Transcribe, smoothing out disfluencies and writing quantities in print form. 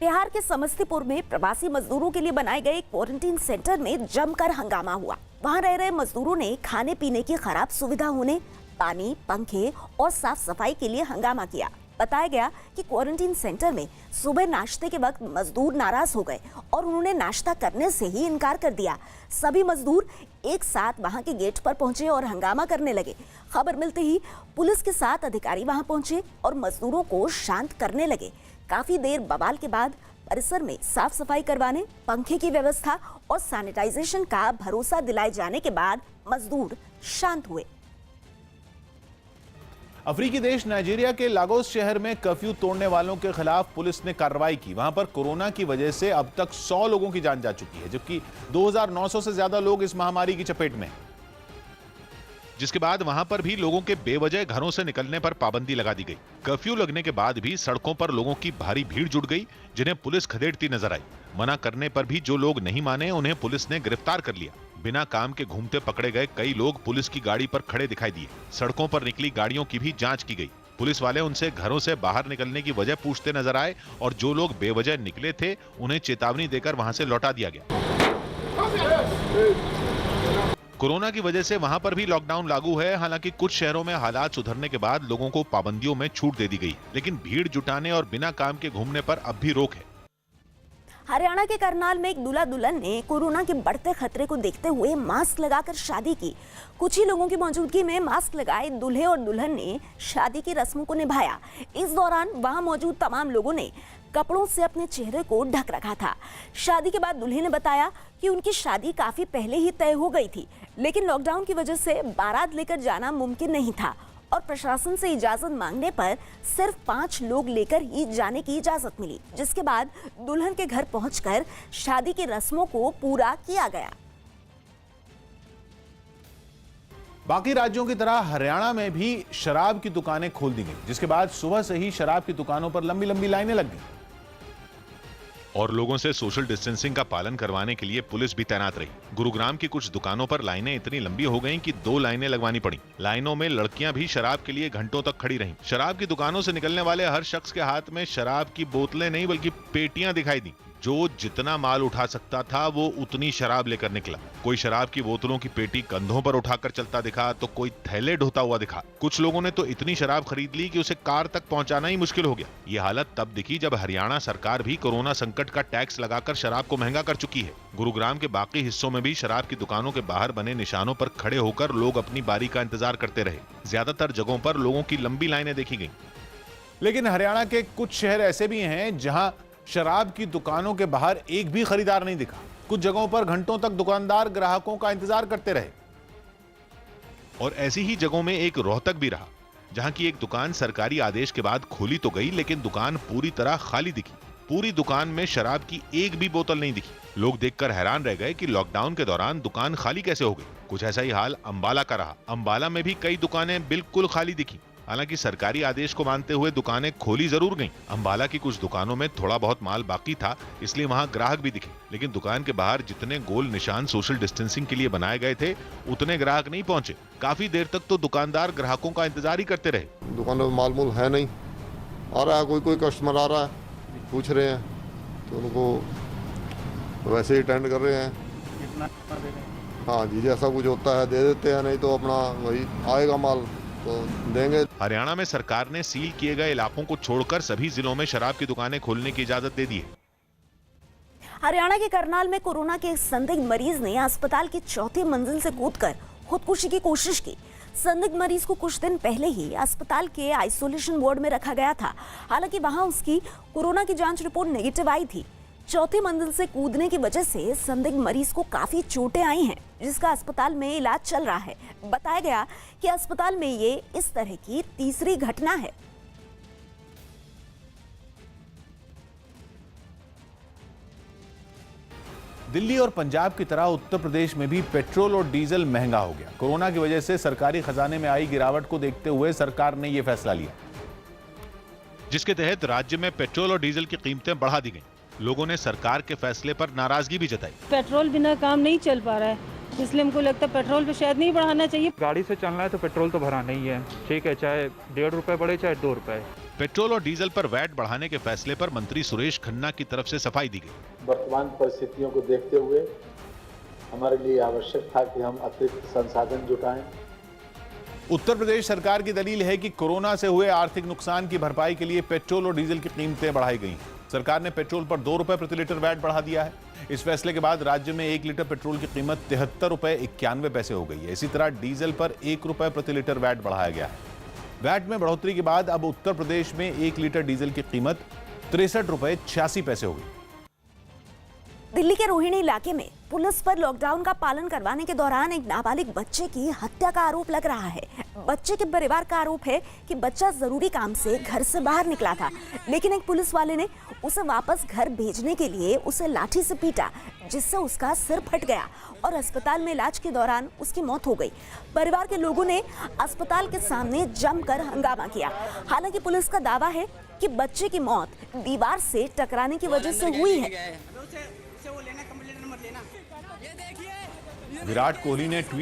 बिहार के समस्तीपुर में प्रवासी मजदूरों के लिए बनाए गए क्वारंटीन सेंटर में जमकर हंगामा हुआ। वहां रह रहे मजदूरों ने खाने पीने की खराब सुविधा होने, पानी, पंखे और साफ सफाई के लिए हंगामा किया। बताया गया कि क्वारंटीन सेंटर में सुबह नाश्ते के वक्त मजदूर नाराज हो गए और उन्होंने नाश्ता करने से ही इनकार कर दिया। सभी मजदूर एक साथ वहां के गेट पर पहुंचे और हंगामा करने लगे। खबर मिलते ही पुलिस के साथ अधिकारी वहां पहुंचे और मजदूरों को शांत करने लगे। काफी देर बवाल के बाद परिसर में साफ सफाई करवाने, पंखे की व्यवस्था और सैनिटाइजेशन का भरोसा दिलाए जाने के बाद मजदूर शांत हुए। अफ्रीकी देश नाइजीरिया के लागोस शहर में कर्फ्यू तोड़ने वालों के खिलाफ पुलिस ने कार्रवाई की। वहां पर कोरोना की वजह से अब तक 100 लोगों की जान जा चुकी है, जबकि 2900 से ज्यादा लोग इस महामारी की चपेट में हैं। जिसके बाद वहां पर भी लोगों के बेवजह घरों से निकलने पर पाबंदी लगा दी गई। कर्फ्यू लगने के बाद भी सड़कों पर लोगों की भारी भीड़ जुट गई, जिन्हें पुलिस खदेड़ती नजर आई। मना करने पर भी जो लोग नहीं माने उन्हें पुलिस ने गिरफ्तार कर लिया। बिना काम के घूमते पकड़े गए कई लोग पुलिस की गाड़ी पर खड़े दिखाई दिए। सड़कों पर निकली गाड़ियों की भी जांच की गई। पुलिस वाले उनसे घरों से बाहर निकलने की वजह पूछते नजर आए और जो लोग बेवजह निकले थे उन्हें चेतावनी देकर वहां से लौटा दिया गया। कोरोना की वजह से वहां पर भी लॉकडाउन लागू है। हालांकि कुछ शहरों में हालात सुधरने के बाद लोगों को पाबंदियों में छूट दे दी गई, लेकिन भीड़ जुटाने और बिना काम के घूमने पर अब भी रोक है। हरियाणा के करनाल में एक दूल्हा दुल्हन ने कोरोना के बढ़ते खतरे को देखते हुए मास्क लगाकर शादी की। कुछ ही लोगों की मौजूदगी में मास्क लगाए दूल्हे और दुल्हन ने शादी की रस्मों को निभाया। इस दौरान वहां मौजूद तमाम लोगों ने कपड़ों से अपने चेहरे को ढक रखा था। शादी के बाद दूल्हे ने बताया कि उनकी शादी काफी पहले ही तय हो गई थी, लेकिन लॉकडाउन की वजह से बारात लेकर जाना मुमकिन नहीं था और प्रशासन से इजाजत मांगने पर सिर्फ 5 लोग लेकर ही जाने की इजाजत मिली, जिसके बाद दुल्हन के घर पहुंचकर शादी की रस्मों को पूरा किया गया। बाकी राज्यों की तरह हरियाणा में भी शराब की दुकानें खोल दी गई, जिसके बाद सुबह से ही शराब की दुकानों पर लंबी लंबी लाइनें लग गई और लोगों से सोशल डिस्टेंसिंग का पालन करवाने के लिए पुलिस भी तैनात रही। गुरुग्राम की कुछ दुकानों पर लाइनें इतनी लंबी हो गईं कि 2 लाइनें लगवानी पड़ी। लाइनों में लड़कियां भी शराब के लिए घंटों तक खड़ी रहीं। शराब की दुकानों से निकलने वाले हर शख्स के हाथ में शराब की बोतलें नहीं बल्कि पेटियां दिखाई दी। जो जितना माल उठा सकता था वो उतनी शराब लेकर निकला। कोई शराब की बोतलों की पेटी कंधों पर उठाकर चलता दिखा तो कोई थैले ढोता हुआ दिखा। कुछ लोगों ने तो इतनी शराब खरीद ली कि उसे कार तक पहुंचाना ही मुश्किल हो गया। ये हालत तब दिखी जब हरियाणा सरकार भी कोरोना संकट का टैक्स लगाकर शराब को महंगा कर चुकी है। गुरुग्राम के बाकी हिस्सों में भी शराब की दुकानों के बाहर बने निशानों पर खड़े होकर लोग अपनी बारी का इंतजार करते रहे। ज्यादातर जगहों पर लोगों की लंबी लाइनें देखी गई। लेकिन हरियाणा के कुछ शहर ऐसे भी हैं जहां शराब की दुकानों के बाहर एक भी खरीदार नहीं दिखा। कुछ जगहों पर घंटों तक दुकानदार ग्राहकों का इंतजार करते रहे। और ऐसी ही जगहों में एक रोहतक भी रहा, जहां की एक दुकान सरकारी आदेश के बाद खोली तो गई, लेकिन दुकान पूरी तरह खाली दिखी। पूरी दुकान में शराब की एक भी बोतल नहीं दिखी। लोग देखकर हैरान रह गए कि लॉकडाउन के दौरान दुकान खाली कैसे हो गई। कुछ ऐसा ही हाल अंबाला का रहा। अंबाला में भी कई दुकानें बिल्कुल खाली दिखी। हालांकि सरकारी आदेश को मानते हुए दुकानें खोली जरूर गईं। अंबाला की कुछ दुकानों में थोड़ा बहुत माल बाकी था, इसलिए वहां ग्राहक भी दिखे, लेकिन दुकान के बाहर जितने गोल निशान सोशल डिस्टेंसिंग के लिए बनाए गए थे उतने ग्राहक नहीं पहुंचे। काफी देर तक तो दुकानदार ग्राहकों का इंतजार ही करते रहे। दुकानों में माल मूल है नहीं, आ रहा है कोई कस्टमर आ रहा है, पूछ रहे हैं तो उनको वैसे ही अटेंड कर रहे हैं। कितना दे रहे हैं? हाँ जी, जैसा कुछ होता है दे देते हैं, नहीं तो अपना वही आएगा माल तो देंगे। हरियाणा में सरकार ने सील किए गए इलाकों को छोड़कर सभी जिलों में शराब की दुकानें खोलने की इजाजत दे दी है। हरियाणा के करनाल में कोरोना के एक संदिग्ध मरीज ने अस्पताल की 4थी मंजिल से कूदकर खुदकुशी की कोशिश की। संदिग्ध मरीज को कुछ दिन पहले ही अस्पताल के आइसोलेशन वार्ड में रखा गया था। हालांकि वहां उसकी कोरोना की जांच रिपोर्ट नेगेटिव आई थी। 4थी मंजिल से कूदने की वजह से संदिग्ध मरीज को काफी चोटें आई हैं, जिसका अस्पताल में इलाज चल रहा है। बताया गया कि अस्पताल में ये इस तरह की तीसरी घटना है। दिल्ली और पंजाब की तरह उत्तर प्रदेश में भी पेट्रोल और डीजल महंगा हो गया। कोरोना की वजह से सरकारी खजाने में आई गिरावट को देखते हुए सरकार ने यह फैसला लिया, जिसके तहत राज्य में पेट्रोल और डीजल की कीमतें बढ़ा दी गई। लोगों ने सरकार के फैसले पर नाराजगी भी जताई। पेट्रोल बिना काम नहीं चल पा रहा है, इसलिए हमको लगता है पेट्रोल पे शायद नहीं बढ़ाना चाहिए। गाड़ी से चलना है तो पेट्रोल तो भराना ही है, ठीक है, चाहे 1.5 रुपए बढ़े चाहे 2 रुपए। पेट्रोल और डीजल पर वैट बढ़ाने के फैसले पर मंत्री सुरेश खन्ना की तरफ से सफाई दी गई। वर्तमान परिस्थितियों को देखते हुए हमारे लिए आवश्यक था कि हम अतिरिक्त संसाधन जुटाएं। उत्तर प्रदेश सरकार की दलील है कि कोरोना से हुए आर्थिक नुकसान की भरपाई के लिए पेट्रोल और डीजल की कीमतें बढ़ाई गई। सरकार ने पेट्रोल पर 2 रुपए प्रति लीटर वैट बढ़ा दिया है। इस फैसले के बाद राज्य में 1 लीटर पेट्रोल की कीमत 73 रुपए 91 पैसे हो गई है। इसी तरह डीजल पर 1 रुपए प्रति लीटर वैट बढ़ाया गया है। वैट में बढ़ोतरी के बाद अब उत्तर प्रदेश में 1 लीटर डीजल की कीमत 63 रुपए 86 पैसे हो गई। दिल्ली के रोहिणी इलाके में पुलिस पर लॉकडाउन का पालन करवाने के दौरान एक नाबालिग बच्चे की हत्या का आरोप लग रहा है। बच्चे के परिवार का आरोप है कि बच्चा जरूरी काम से घर से बाहर निकला था, लेकिन एक पुलिस वाले ने उसे वापस घर भेजने के लिए उसे लाठी से पीटा, जिससे उसका सिर फट गया और अस्पताल में इलाज के दौरान उसकी मौत हो गई। परिवार के लोगों ने अस्पताल के सामने जमकर हंगामा किया। हालांकि पुलिस का दावा है कि बच्चे की मौत दीवार से टकराने की वजह से हुई है। विराट कोहली ने ट्वीट